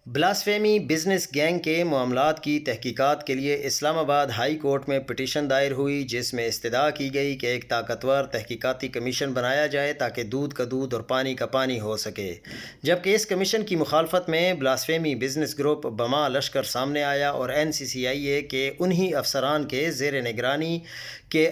Blasphemy business gang کے معاملات کی تحقیقات کے لیے اسلام آباد ہائی کورٹ میں پٹیشن دائر ہوئی، جس میں استدعا کی گئی کہ ایک طاقتور تحقیقاتی کمیشن بنایا جائے تاکہ دودھ کا دودھ اور پانی کا پانی ہو سکے، جبکہ اس کمیشن کی مخالفت میں بلاسفیمی بزنس گروپ بما لشکر سامنے آیا اور NCCIA کے انہی افسران کے زیر نگرانی کے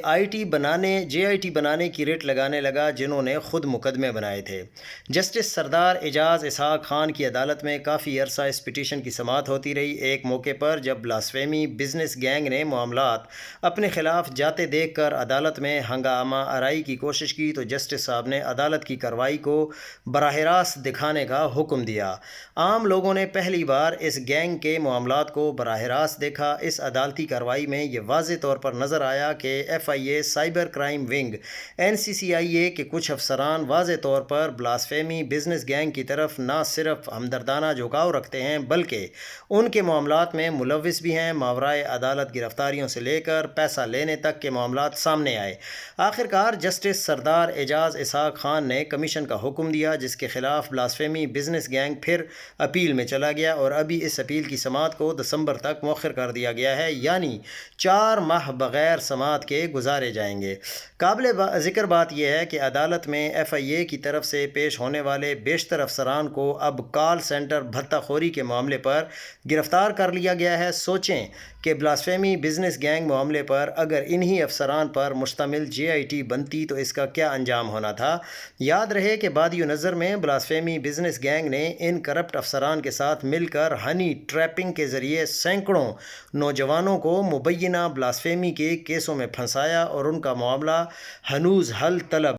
جے آئی ٹی بنانے کی رٹ لگانے لگا جنہوں نے خود مقدمے بنائے تھے۔ جسٹس سردار اعجاز اسحاق خان کی عدالت میں کافی عرصہ اس پٹیشن کی سماعت ہوتی رہی۔ ایک موقع پر جب بلاسفیمی بزنس گینگ نے معاملات اپنے خلاف جاتے دیکھ کر عدالت میں ہنگامہ آرائی کی کوشش کی تو جسٹس صاحب نے عدالت کی کارروائی کو براہ راست دکھانے کا حکم دیا۔ عام لوگوں نے پہلی بار اس گینگ کے معاملات کو براہ راست دیکھا۔ اس عدالتی کارروائی میں یہ واضح طور پر نظر آیا کہ FIA cyber crime wing NCCIA کے کچھ افسران واضح طور پر بلاسفیمی بزنس گینگ کی طرف نہ صرف ہمدردانہ جھکاؤ رکھتے ہیں بلکہ ان کے معاملات میں ملوث بھی ہیں۔ ماورائے عدالت گرفتاریوں سے لے کر پیسہ لینے تک کے معاملات سامنے آئے۔ آخرکار جسٹس سردار اعجاز اسحاق خان نے کمیشن کا حکم دیا، جس کے خلاف بلاسفیمی بزنس گینگ پھر اپیل میں چلا گیا اور ابھی اس اپیل کی سماعت کو دسمبر تک مؤخر کر دیا گیا ہے، یعنی 4 ماہ بغیر سماعت کے گزارے جائیں گے۔ قابل ذکر بات یہ ہے کہ عدالت میں FIA کی طرف سے پیش ہونے والے بیشتر افسران کو اب کال سینٹر بھتہ خوری کے معاملے پر گرفتار کر لیا گیا ہے۔ سوچیں کہ بلاسفیمی بزنس گینگ معاملے پر اگر انہی افسران پر مشتمل JIT بنتی تو اس کا کیا انجام ہونا تھا۔ یاد رہے کہ بادی نظر میں بلاسفیمی بزنس گینگ نے ان کرپٹ افسران کے ساتھ مل کر ہنی ٹریپنگ کے ذریعے سینکڑوں نوجوانوں کو مبینہ بلاسفیمی کے کیسوں میں پھنسایا اور ان کا معاملہ ہنوز حل طلب